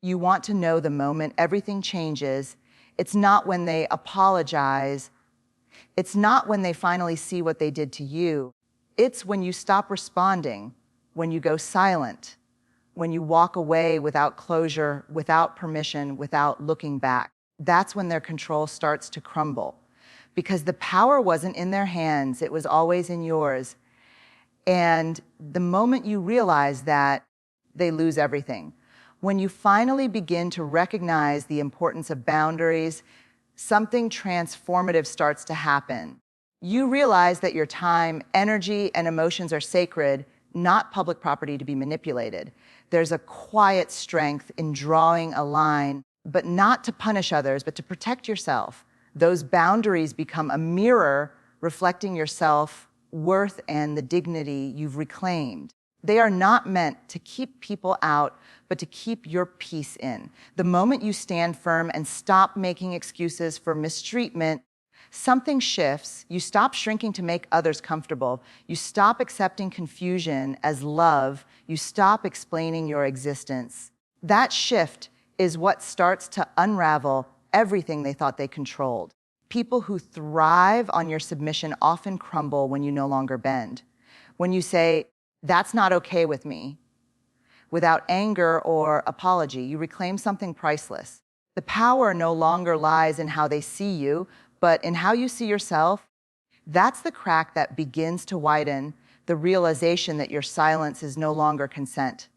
You want to know the moment everything changes. It's not when they apologize. It's not when they finally see what they did to you. It's when you stop responding, when you go silent, when you walk away without closure, without permission, without looking back. That's when their control starts to crumble. Because the power wasn't in their hands, it was always in yours. And the moment you realize that, they lose everything. When you finally begin to recognize the importance of boundaries, something transformative starts to happen. You realize that your time, energy, and emotions are sacred, not public property to be manipulated. There's a quiet strength in drawing a line, but not to punish others, but to protect yourself. Those boundaries become a mirror reflecting your self-worth and the dignity you've reclaimed. They are not meant to keep people out, but to keep your peace in. The moment you stand firm and stop making excuses for mistreatment, something shifts. You stop shrinking to make others comfortable. You stop accepting confusion as love. You stop explaining your existence. That shift is what starts to unravel everything they thought they controlled. People who thrive on your submission often crumble when you no longer bend. When you say, "That's not okay with me," without anger or apology, you reclaim something priceless. The power no longer lies in how they see you, but in how you see yourself. That's the crack that begins to widen, the realization that your silence is no longer consent.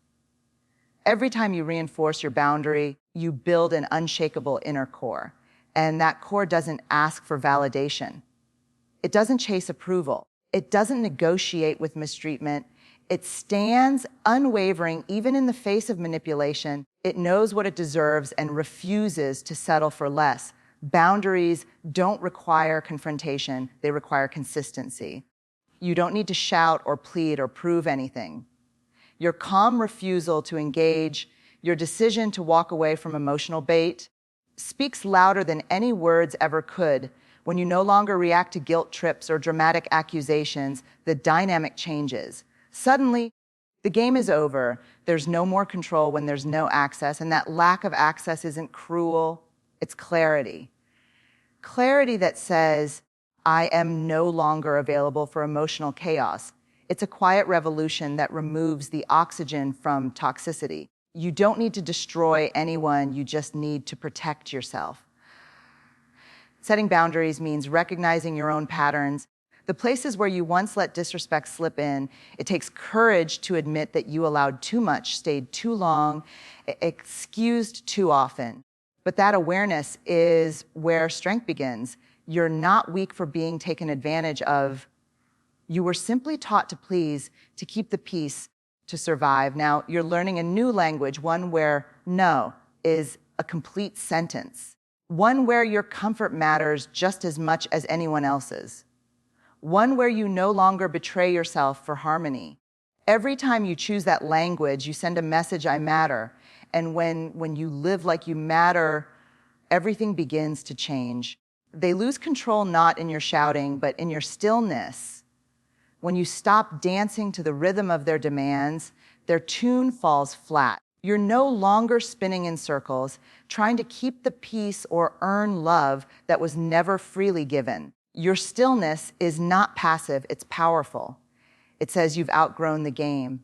Every time you reinforce your boundary, you build an unshakable inner core. And that core doesn't ask for validation. It doesn't chase approval. It doesn't negotiate with mistreatment. It stands unwavering even in the face of manipulation. It knows what it deserves and refuses to settle for less. Boundaries don't require confrontation. They require consistency. You don't need to shout or plead or prove anything. Your calm refusal to engage, your decision to walk away from emotional bait, speaks louder than any words ever could. When you no longer react to guilt trips or dramatic accusations, the dynamic changes. Suddenly, the game is over. There's no more control when there's no access, and that lack of access isn't cruel, it's clarity. Clarity that says, I am no longer available for emotional chaos. It's a quiet revolution that removes the oxygen from toxicity. You don't need to destroy anyone, you just need to protect yourself. Setting boundaries means recognizing your own patterns. The places where you once let disrespect slip in, it takes courage to admit that you allowed too much, stayed too long, excused too often. But that awareness is where strength begins. You're not weak for being taken advantage of. You were simply taught to please, to keep the peace, to survive. Now, you're learning a new language, one where no is a complete sentence. One where your comfort matters just as much as anyone else's. One where you no longer betray yourself for harmony. Every time you choose that language, you send a message, I matter. And when you live like you matter, everything begins to change. They lose control not in your shouting, but in your stillness. When you stop dancing to the rhythm of their demands, their tune falls flat. You're no longer spinning in circles, trying to keep the peace or earn love that was never freely given. Your stillness is not passive, it's powerful. It says you've outgrown the game.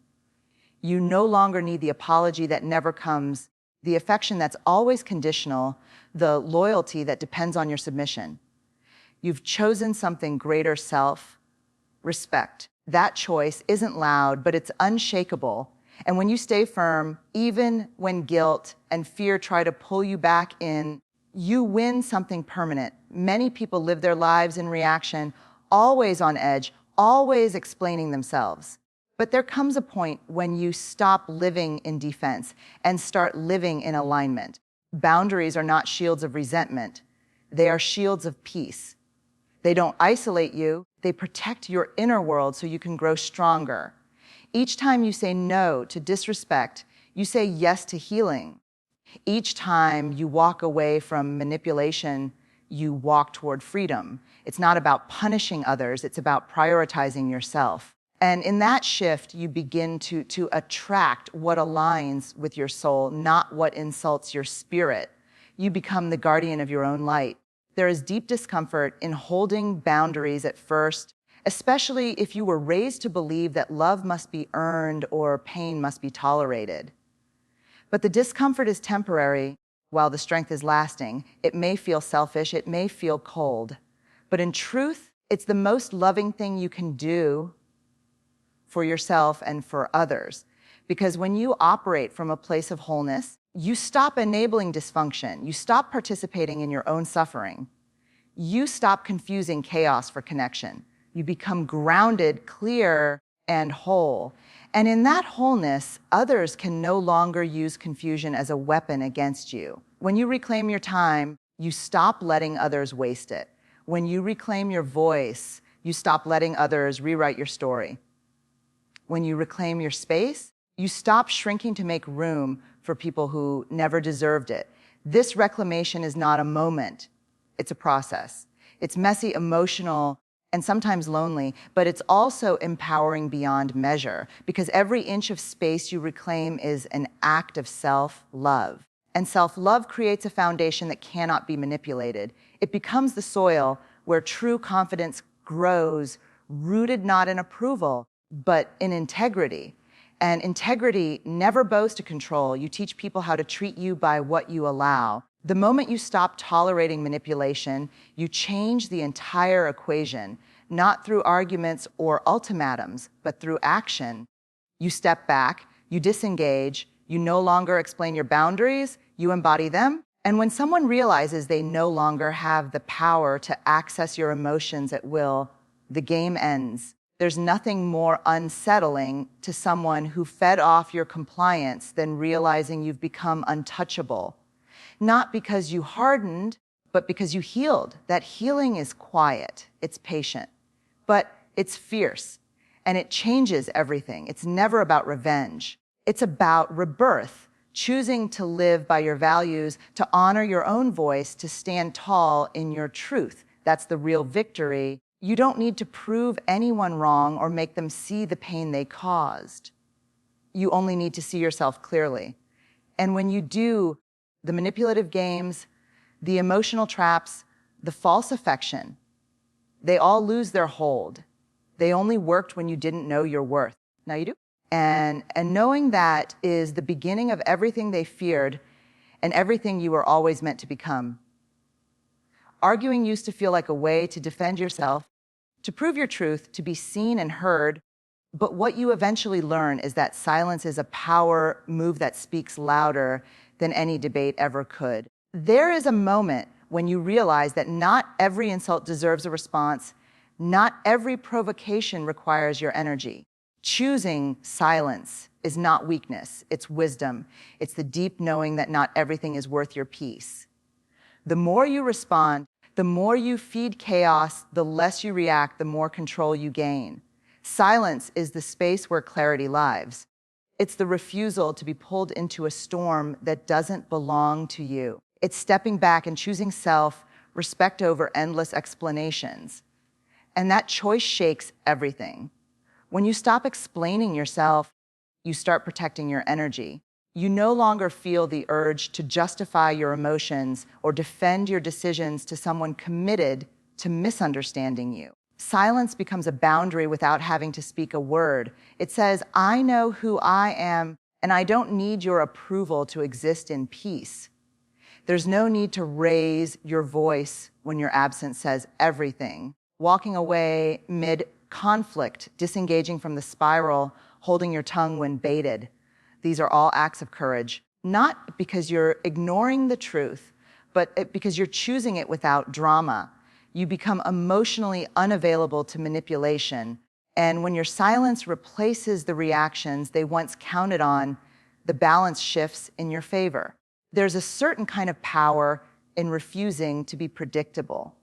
You no longer need the apology that never comes, the affection that's always conditional, the loyalty that depends on your submission. You've chosen something greater self, respect. That choice isn't loud, but it's unshakable. And when you stay firm, even when guilt and fear try to pull you back in, you win something permanent. Many people live their lives in reaction, always on edge, always explaining themselves. But there comes a point when you stop living in defense and start living in alignment. Boundaries are not shields of resentment. They are shields of peace. They don't isolate you. They protect your inner world so you can grow stronger. Each time you say no to disrespect, you say yes to healing. Each time you walk away from manipulation, you walk toward freedom. It's not about punishing others, it's about prioritizing yourself. And in that shift, you begin to attract what aligns with your soul, not what insults your spirit. You become the guardian of your own light. There is deep discomfort in holding boundaries at first, especially if you were raised to believe that love must be earned or pain must be tolerated. But the discomfort is temporary, while the strength is lasting. It may feel selfish, it may feel cold, but in truth, it's the most loving thing you can do for yourself and for others. Because when you operate from a place of wholeness, you stop enabling dysfunction. You stop participating in your own suffering. You stop confusing chaos for connection. You become grounded, clear, and whole. And in that wholeness, others can no longer use confusion as a weapon against you. When you reclaim your time, you stop letting others waste it. When you reclaim your voice, you stop letting others rewrite your story. When you reclaim your space, you stop shrinking to make room for people who never deserved it. This reclamation is not a moment, it's a process. It's messy, emotional, and sometimes lonely, but it's also empowering beyond measure, because every inch of space you reclaim is an act of self-love. And self-love creates a foundation that cannot be manipulated. It becomes the soil where true confidence grows, rooted not in approval, but in integrity. And integrity never bows to control. You teach people how to treat you by what you allow. The moment you stop tolerating manipulation, you change the entire equation, not through arguments or ultimatums, but through action. You step back, you disengage, you no longer explain your boundaries, you embody them. And when someone realizes they no longer have the power to access your emotions at will, the game ends. There's nothing more unsettling to someone who fed off your compliance than realizing you've become untouchable. Not because you hardened, but because you healed. That healing is quiet, it's patient, but it's fierce, and it changes everything. It's never about revenge. It's about rebirth, choosing to live by your values, to honor your own voice, to stand tall in your truth. That's the real victory. You don't need to prove anyone wrong or make them see the pain they caused. You only need to see yourself clearly. And when you do, the manipulative games, the emotional traps, the false affection, they all lose their hold. They only worked when you didn't know your worth. Now you do. And knowing that is the beginning of everything they feared and everything you were always meant to become. Arguing used to feel like a way to defend yourself, to prove your truth, to be seen and heard. But what you eventually learn is that silence is a power move that speaks louder than any debate ever could. There is a moment when you realize that not every insult deserves a response, not every provocation requires your energy. Choosing silence is not weakness, it's wisdom. It's the deep knowing that not everything is worth your peace. The more you respond, the more you feed chaos, the less you react, the more control you gain. Silence is the space where clarity lives. It's the refusal to be pulled into a storm that doesn't belong to you. It's stepping back and choosing self, respect over endless explanations. And that choice shakes everything. When you stop explaining yourself, you start protecting your energy. You no longer feel the urge to justify your emotions or defend your decisions to someone committed to misunderstanding you. Silence becomes a boundary without having to speak a word. It says, I know who I am, and I don't need your approval to exist in peace. There's no need to raise your voice when your absence says everything. Walking away mid-conflict, disengaging from the spiral, holding your tongue when baited. These are all acts of courage, not because you're ignoring the truth, but because you're choosing it without drama. You become emotionally unavailable to manipulation. And when your silence replaces the reactions they once counted on, the balance shifts in your favor. There's a certain kind of power in refusing to be predictable.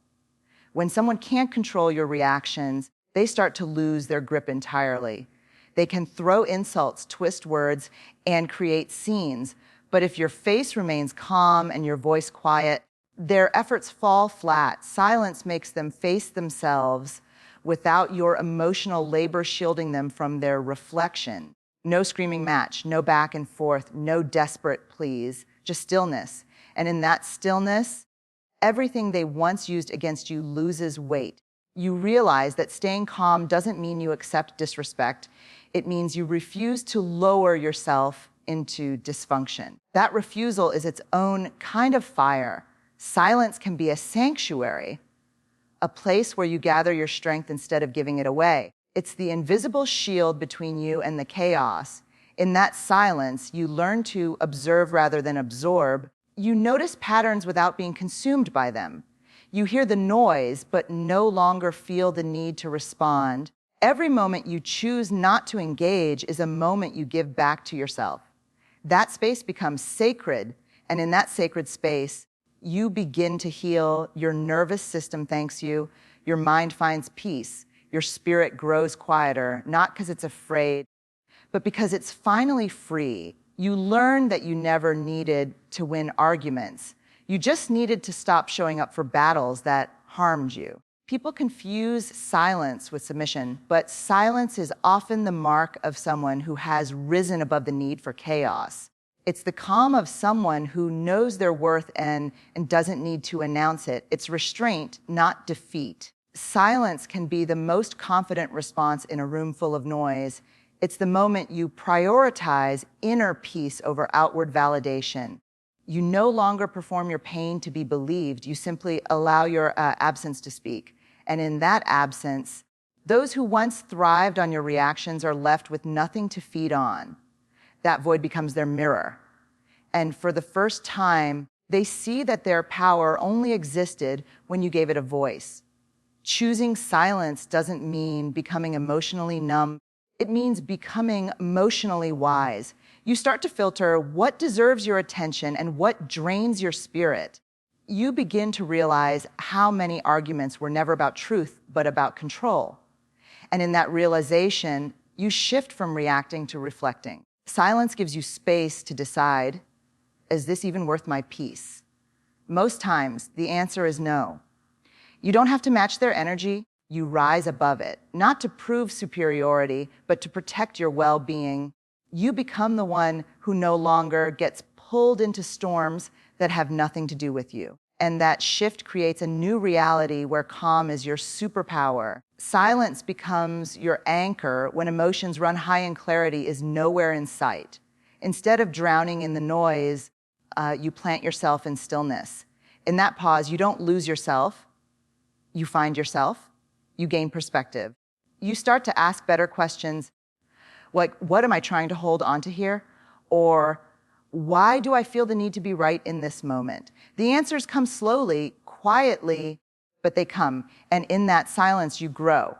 When someone can't control your reactions, they start to lose their grip entirely. They can throw insults, twist words, and create scenes. But if your face remains calm and your voice quiet, their efforts fall flat. Silence makes them face themselves without your emotional labor shielding them from their reflection. No screaming match, no back and forth, no desperate pleas, just stillness. And in that stillness, everything they once used against you loses weight. You realize that staying calm doesn't mean you accept disrespect. It means you refuse to lower yourself into dysfunction. That refusal is its own kind of fire. Silence can be a sanctuary, a place where you gather your strength instead of giving it away. It's the invisible shield between you and the chaos. In that silence, you learn to observe rather than absorb. You notice patterns without being consumed by them. You hear the noise, but no longer feel the need to respond. Every moment you choose not to engage is a moment you give back to yourself. That space becomes sacred, and in that sacred space, you begin to heal. Your nervous system thanks you. Your mind finds peace. Your spirit grows quieter, not because it's afraid, but because it's finally free. You learn that you never needed to win arguments. You just needed to stop showing up for battles that harmed you. People confuse silence with submission, but silence is often the mark of someone who has risen above the need for chaos. It's the calm of someone who knows their worth and doesn't need to announce it. It's restraint, not defeat. Silence can be the most confident response in a room full of noise. It's the moment you prioritize inner peace over outward validation. You no longer perform your pain to be believed. You simply allow your absence to speak. And in that absence, those who once thrived on your reactions are left with nothing to feed on. That void becomes their mirror. And for the first time, they see that their power only existed when you gave it a voice. Choosing silence doesn't mean becoming emotionally numb. It means becoming emotionally wise. You start to filter what deserves your attention and what drains your spirit. You begin to realize how many arguments were never about truth, but about control. And in that realization, you shift from reacting to reflecting. Silence gives you space to decide, is this even worth my peace? Most times, the answer is no. You don't have to match their energy. You rise above it, not to prove superiority, but to protect your well-being. You become the one who no longer gets pulled into storms that have nothing to do with you. And that shift creates a new reality where calm is your superpower. Silence becomes your anchor when emotions run high and clarity is nowhere in sight. Instead of drowning in the noise, you plant yourself in stillness. In that pause, you don't lose yourself. You find yourself. You gain perspective. You start to ask better questions, like, what am I trying to hold onto here? Or, why do I feel the need to be right in this moment? The answers come slowly, quietly, but they come. And in that silence, you grow.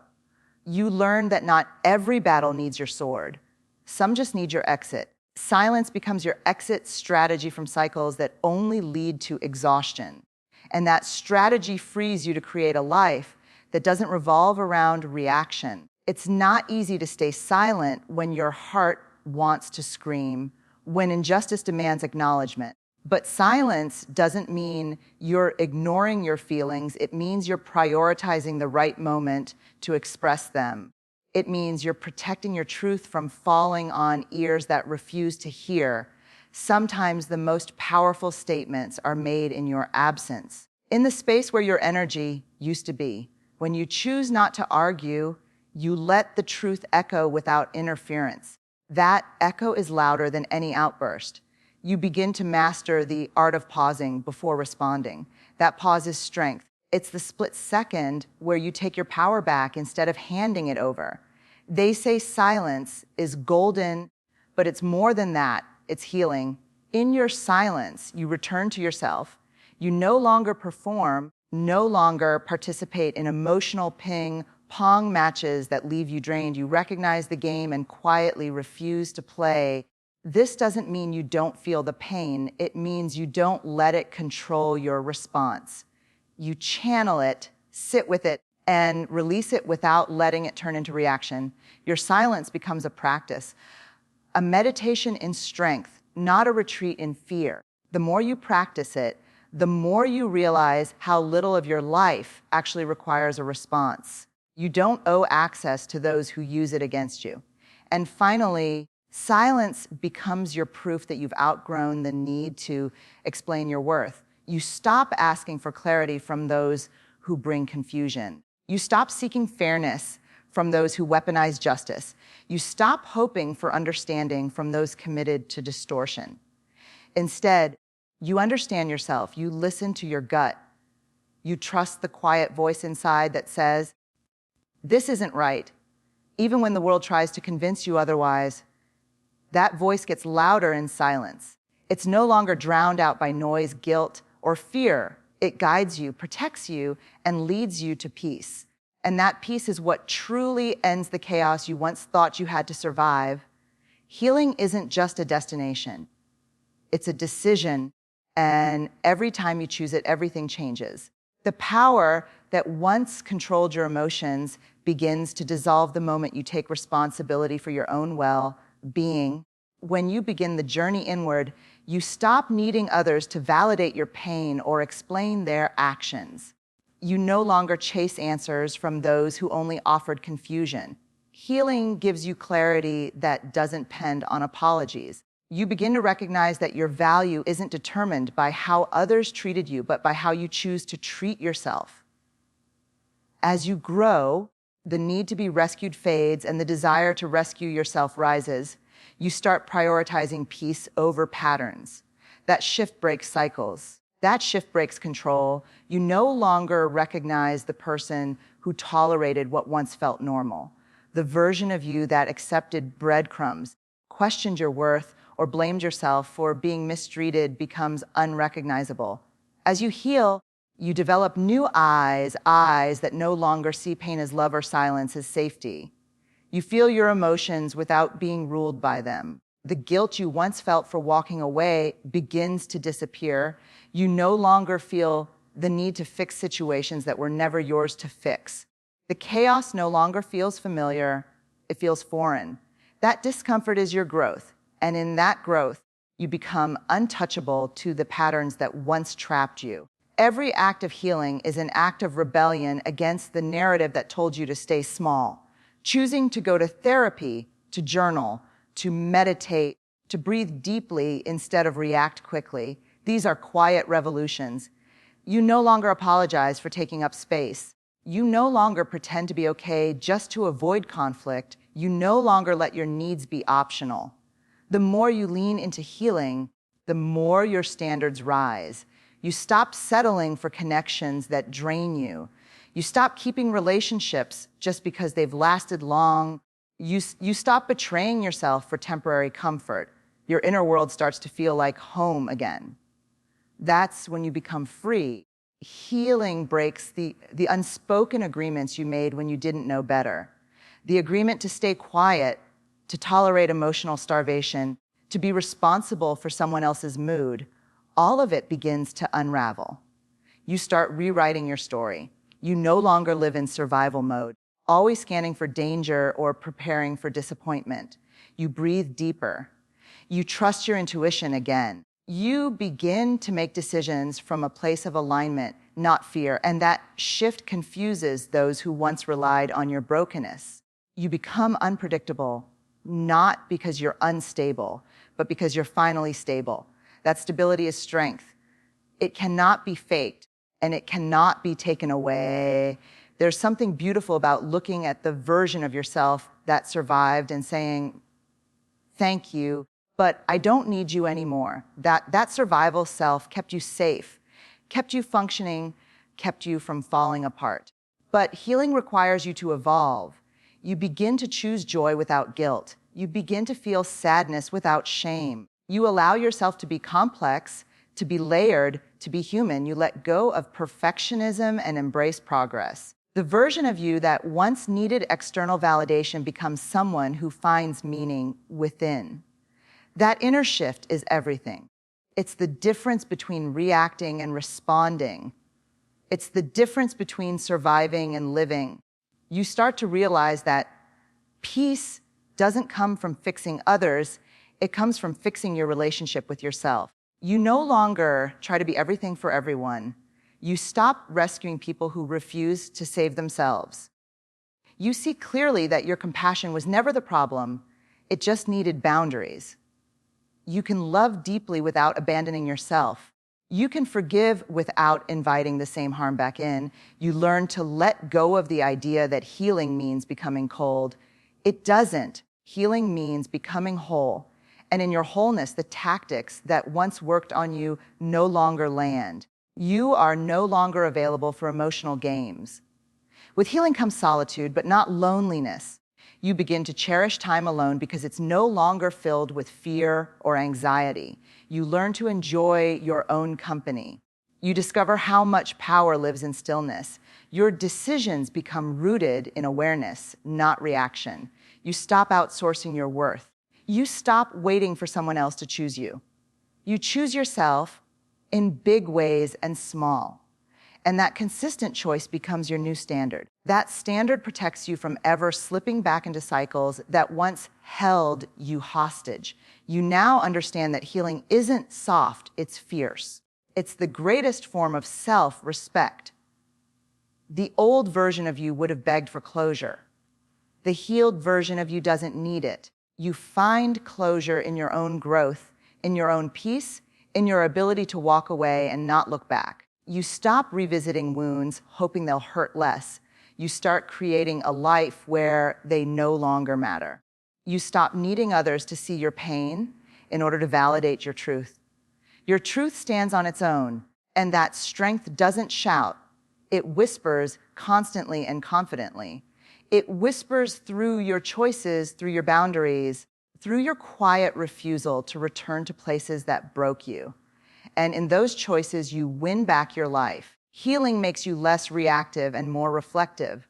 You learn that not every battle needs your sword. Some just need your exit. Silence becomes your exit strategy from cycles that only lead to exhaustion. And that strategy frees you to create a life that doesn't revolve around reaction. It's not easy to stay silent when your heart wants to scream, when injustice demands acknowledgement. But silence doesn't mean you're ignoring your feelings. It means you're prioritizing the right moment to express them. It means you're protecting your truth from falling on ears that refuse to hear. Sometimes the most powerful statements are made in your absence, in the space where your energy used to be. When you choose not to argue, you let the truth echo without interference. That echo is louder than any outburst. You begin to master the art of pausing before responding. That pause is strength. It's the split second where you take your power back instead of handing it over. They say silence is golden, but it's more than that. It's healing. In your silence, you return to yourself. You no longer perform, no longer participate in emotional ping-pong matches that leave you drained. You recognize the game and quietly refuse to play. This doesn't mean you don't feel the pain. It means you don't let it control your response. You channel it, sit with it, and release it without letting it turn into reaction. Your silence becomes a practice, a meditation in strength, not a retreat in fear. The more you practice it, the more you realize how little of your life actually requires a response. You don't owe access to those who use it against you. And finally, silence becomes your proof that you've outgrown the need to explain your worth. You stop asking for clarity from those who bring confusion. You stop seeking fairness from those who weaponize justice. You stop hoping for understanding from those committed to distortion. Instead, you understand yourself. You listen to your gut. You trust the quiet voice inside that says, "This isn't right." Even when the world tries to convince you otherwise, that voice gets louder in silence. It's no longer drowned out by noise, guilt, or fear. It guides you, protects you, and leads you to peace. And that peace is what truly ends the chaos you once thought you had to survive. Healing isn't just a destination. It's a decision, and every time you choose it, everything changes. The power that once controlled your emotions begins to dissolve the moment you take responsibility for your own well-being. When you begin the journey inward, you stop needing others to validate your pain or explain their actions. You no longer chase answers from those who only offered confusion. Healing gives you clarity that doesn't depend on apologies. You begin to recognize that your value isn't determined by how others treated you, but by how you choose to treat yourself. As you grow, the need to be rescued fades and the desire to rescue yourself rises. You start prioritizing peace over patterns. That shift breaks cycles. That shift breaks control. You no longer recognize the person who tolerated what once felt normal. The version of you that accepted breadcrumbs, questioned your worth, or blamed yourself for being mistreated becomes unrecognizable. As you heal, you develop new eyes that no longer see pain as love or silence as safety. You feel your emotions without being ruled by them. The guilt you once felt for walking away begins to disappear. You no longer feel the need to fix situations that were never yours to fix. The chaos no longer feels familiar, it feels foreign. That discomfort is your growth, and in that growth, you become untouchable to the patterns that once trapped you. Every act of healing is an act of rebellion against the narrative that told you to stay small. Choosing to go to therapy, to journal, to meditate, to breathe deeply instead of react quickly. These are quiet revolutions. You no longer apologize for taking up space. You no longer pretend to be okay just to avoid conflict. You no longer let your needs be optional. The more you lean into healing, the more your standards rise. You stop settling for connections that drain you. You stop keeping relationships just because they've lasted long. You stop betraying yourself for temporary comfort. Your inner world starts to feel like home again. That's when you become free. Healing breaks the unspoken agreements you made when you didn't know better. The agreement to stay quiet, to tolerate emotional starvation, to be responsible for someone else's mood, all of it begins to unravel. You start rewriting your story. You no longer live in survival mode, always scanning for danger or preparing for disappointment. You breathe deeper. You trust your intuition again. You begin to make decisions from a place of alignment, not fear, and that shift confuses those who once relied on your brokenness. You become unpredictable, not because you're unstable, but because you're finally stable. That stability is strength. It cannot be faked, and it cannot be taken away. There's something beautiful about looking at the version of yourself that survived and saying, "Thank you, but I don't need you anymore." That survival self kept you safe, kept you functioning, kept you from falling apart. But healing requires you to evolve. You begin to choose joy without guilt. You begin to feel sadness without shame. You allow yourself to be complex, to be layered, to be human. You let go of perfectionism and embrace progress. The version of you that once needed external validation becomes someone who finds meaning within. That inner shift is everything. It's the difference between reacting and responding. It's the difference between surviving and living. You start to realize that peace doesn't come from fixing others, it comes from fixing your relationship with yourself. You no longer try to be everything for everyone. You stop rescuing people who refuse to save themselves. You see clearly that your compassion was never the problem, it just needed boundaries. You can love deeply without abandoning yourself. You can forgive without inviting the same harm back in. You learn to let go of the idea that healing means becoming cold. It doesn't. Healing means becoming whole. And in your wholeness, the tactics that once worked on you no longer land. You are no longer available for emotional games. With healing comes solitude, but not loneliness. You begin to cherish time alone because it's no longer filled with fear or anxiety. You learn to enjoy your own company. You discover how much power lives in stillness. Your decisions become rooted in awareness, not reaction. You stop outsourcing your worth. You stop waiting for someone else to choose you. You choose yourself in big ways and small. And that consistent choice becomes your new standard. That standard protects you from ever slipping back into cycles that once held you hostage. You now understand that healing isn't soft, it's fierce. It's the greatest form of self-respect. The old version of you would have begged for closure. The healed version of you doesn't need it. You find closure in your own growth, in your own peace, in your ability to walk away and not look back. You stop revisiting wounds, hoping they'll hurt less. You start creating a life where they no longer matter. You stop needing others to see your pain in order to validate your truth. Your truth stands on its own, and that strength doesn't shout. It whispers constantly and confidently. It whispers through your choices, through your boundaries, through your quiet refusal to return to places that broke you. And in those choices, you win back your life. Healing makes you less reactive and more reflective.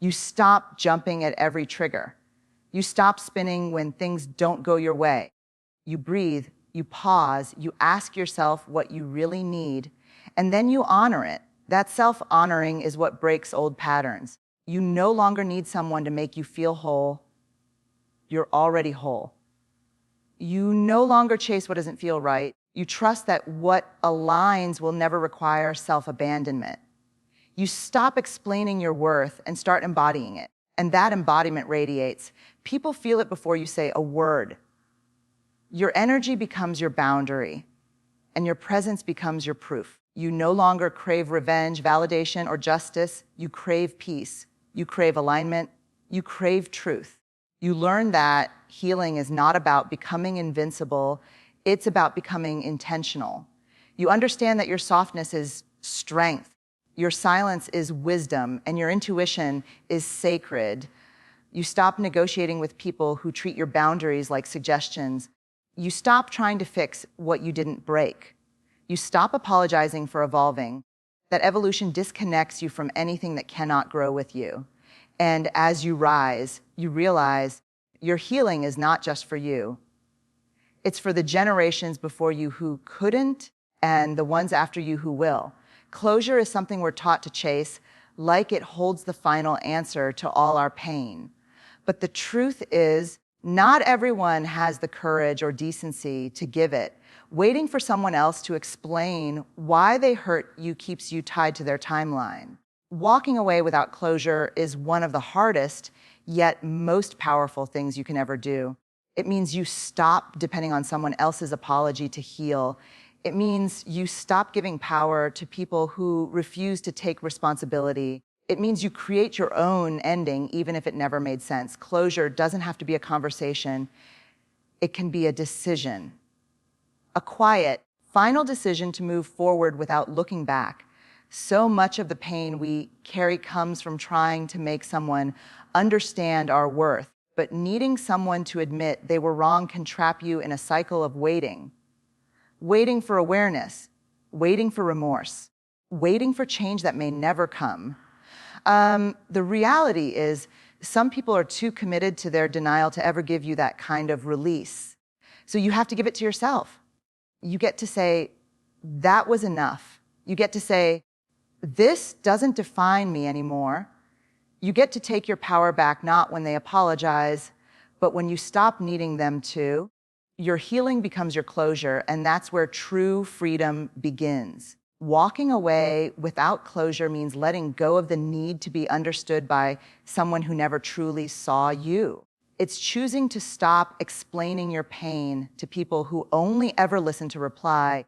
You stop jumping at every trigger. You stop spinning when things don't go your way. You breathe, you pause, you ask yourself what you really need, and then you honor it. That self-honoring is what breaks old patterns. You no longer need someone to make you feel whole. You're already whole. You no longer chase what doesn't feel right. You trust that what aligns will never require self-abandonment. You stop explaining your worth and start embodying it. And that embodiment radiates. People feel it before you say a word. Your energy becomes your boundary, and your presence becomes your proof. You no longer crave revenge, validation, or justice. You crave peace. You crave alignment. You crave truth. You learn that healing is not about becoming invincible. It's about becoming intentional. You understand that your softness is strength, your silence is wisdom, and your intuition is sacred. You stop negotiating with people who treat your boundaries like suggestions. You stop trying to fix what you didn't break. You stop apologizing for evolving. That evolution disconnects you from anything that cannot grow with you. And as you rise, you realize your healing is not just for you. It's for the generations before you who couldn't and the ones after you who will. Closure is something we're taught to chase, like it holds the final answer to all our pain. But the truth is, not everyone has the courage or decency to give it. Waiting for someone else to explain why they hurt you keeps you tied to their timeline. Walking away without closure is one of the hardest, yet most powerful things you can ever do. It means you stop depending on someone else's apology to heal. It means you stop giving power to people who refuse to take responsibility. It means you create your own ending, even if it never made sense. Closure doesn't have to be a conversation. It can be a decision. A quiet, final decision to move forward without looking back. So much of the pain we carry comes from trying to make someone understand our worth. But needing someone to admit they were wrong can trap you in a cycle of waiting. Waiting for awareness, waiting for remorse, waiting for change that may never come. The reality is, some people are too committed to their denial to ever give you that kind of release. So you have to give it to yourself. You get to say, that was enough. You get to say, this doesn't define me anymore. You get to take your power back, not when they apologize, but when you stop needing them to. Your healing becomes your closure, and that's where true freedom begins. Walking away without closure means letting go of the need to be understood by someone who never truly saw you. It's choosing to stop explaining your pain to people who only ever listen to reply.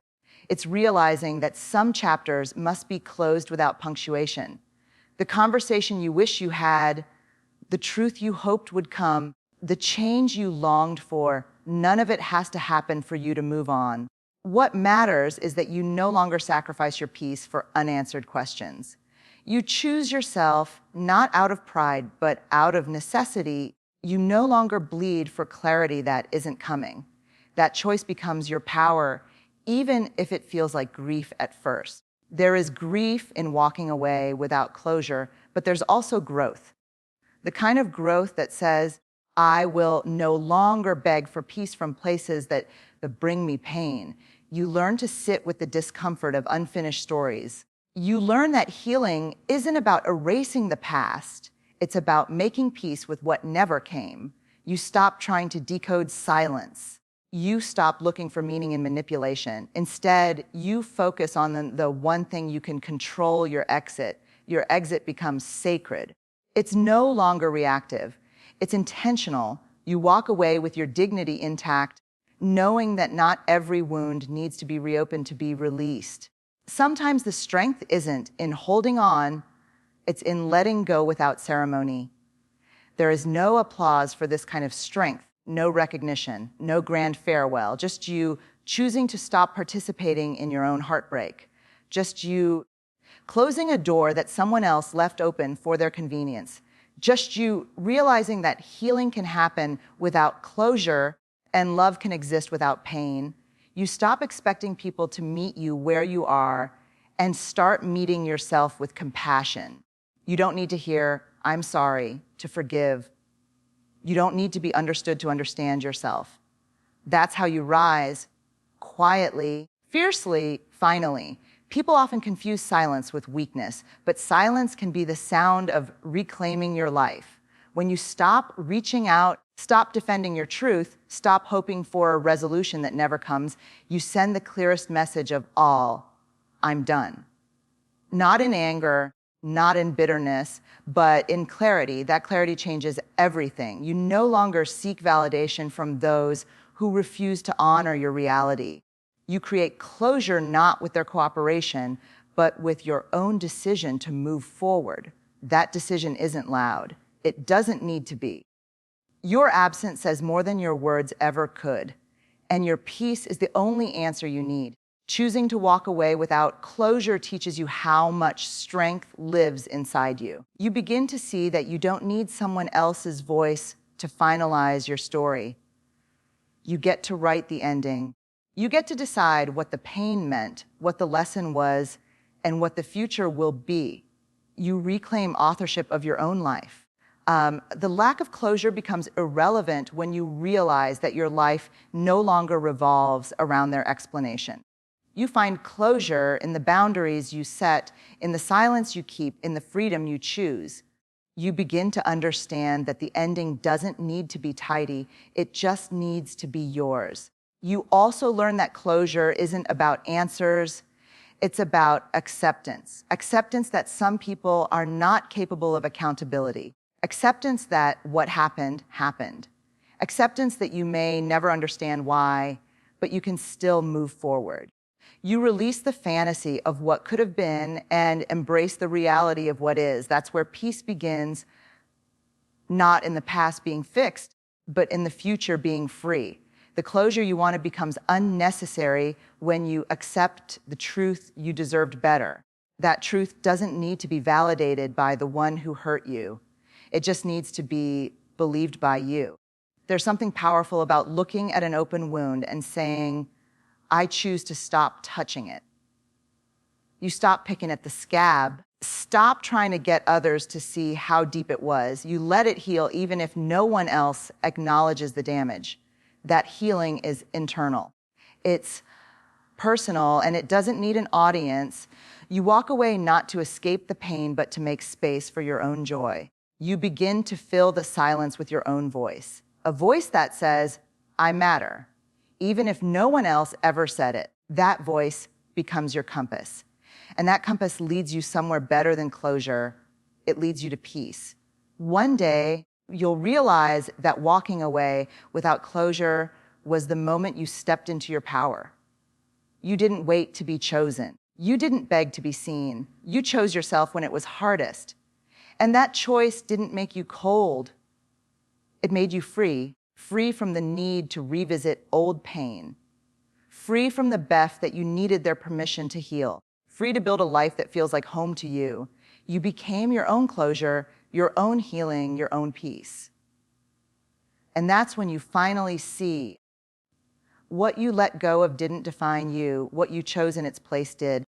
It's realizing that some chapters must be closed without punctuation. The conversation you wish you had, the truth you hoped would come, the change you longed for, none of it has to happen for you to move on. What matters is that you no longer sacrifice your peace for unanswered questions. You choose yourself not out of pride, but out of necessity. You no longer bleed for clarity that isn't coming. That choice becomes your power, even if it feels like grief at first. There is grief in walking away without closure, but there's also growth. The kind of growth that says, I will no longer beg for peace from places that bring me pain. You learn to sit with the discomfort of unfinished stories. You learn that healing isn't about erasing the past. It's about making peace with what never came. You stop trying to decode silence. You stop looking for meaning in manipulation. Instead, you focus on the one thing you can control: your exit. Your exit becomes sacred. It's no longer reactive. It's intentional. You walk away with your dignity intact, knowing that not every wound needs to be reopened to be released. Sometimes the strength isn't in holding on, it's in letting go without ceremony. There is no applause for this kind of strength, no recognition, no grand farewell, just you choosing to stop participating in your own heartbreak, just you closing a door that someone else left open for their convenience, just you realizing that healing can happen without closure and love can exist without pain. You stop expecting people to meet you where you are and start meeting yourself with compassion. You don't need to hear, I'm sorry, to forgive. You don't need to be understood to understand yourself. That's how you rise, quietly, fiercely, finally. People often confuse silence with weakness, but silence can be the sound of reclaiming your life. When you stop reaching out, stop defending your truth, stop hoping for a resolution that never comes, you send the clearest message of all, I'm done. Not in anger, not in bitterness, but in clarity. That clarity changes everything. You no longer seek validation from those who refuse to honor your reality. You create closure not with their cooperation, but with your own decision to move forward. That decision isn't loud. It doesn't need to be. Your absence says more than your words ever could, and your peace is the only answer you need. Choosing to walk away without closure teaches you how much strength lives inside you. You begin to see that you don't need someone else's voice to finalize your story. You get to write the ending. You get to decide what the pain meant, what the lesson was, and what the future will be. You reclaim authorship of your own life. The lack of closure becomes irrelevant when you realize that your life no longer revolves around their explanation. You find closure in the boundaries you set, in the silence you keep, in the freedom you choose. You begin to understand that the ending doesn't need to be tidy, it just needs to be yours. You also learn that closure isn't about answers, it's about acceptance. Acceptance that some people are not capable of accountability. Acceptance that what happened, happened. Acceptance that you may never understand why, but you can still move forward. You release the fantasy of what could have been and embrace the reality of what is. That's where peace begins, not in the past being fixed, but in the future being free. The closure you wanted becomes unnecessary when you accept the truth you deserved better. That truth doesn't need to be validated by the one who hurt you. It just needs to be believed by you. There's something powerful about looking at an open wound and saying, I choose to stop touching it. You stop picking at the scab. Stop trying to get others to see how deep it was. You let it heal even if no one else acknowledges the damage. That healing is internal. It's personal and it doesn't need an audience. You walk away not to escape the pain, but to make space for your own joy. You begin to fill the silence with your own voice. A voice that says, I matter. Even if no one else ever said it, that voice becomes your compass. And that compass leads you somewhere better than closure. It leads you to peace. One day, you'll realize that walking away without closure was the moment you stepped into your power. You didn't wait to be chosen. You didn't beg to be seen. You chose yourself when it was hardest. And that choice didn't make you cold. It made you free, free from the need to revisit old pain, free from the BEF that you needed their permission to heal, free to build a life that feels like home to you. You became your own closure, your own healing, your own peace. And that's when you finally see what you let go of didn't define you, what you chose in its place did.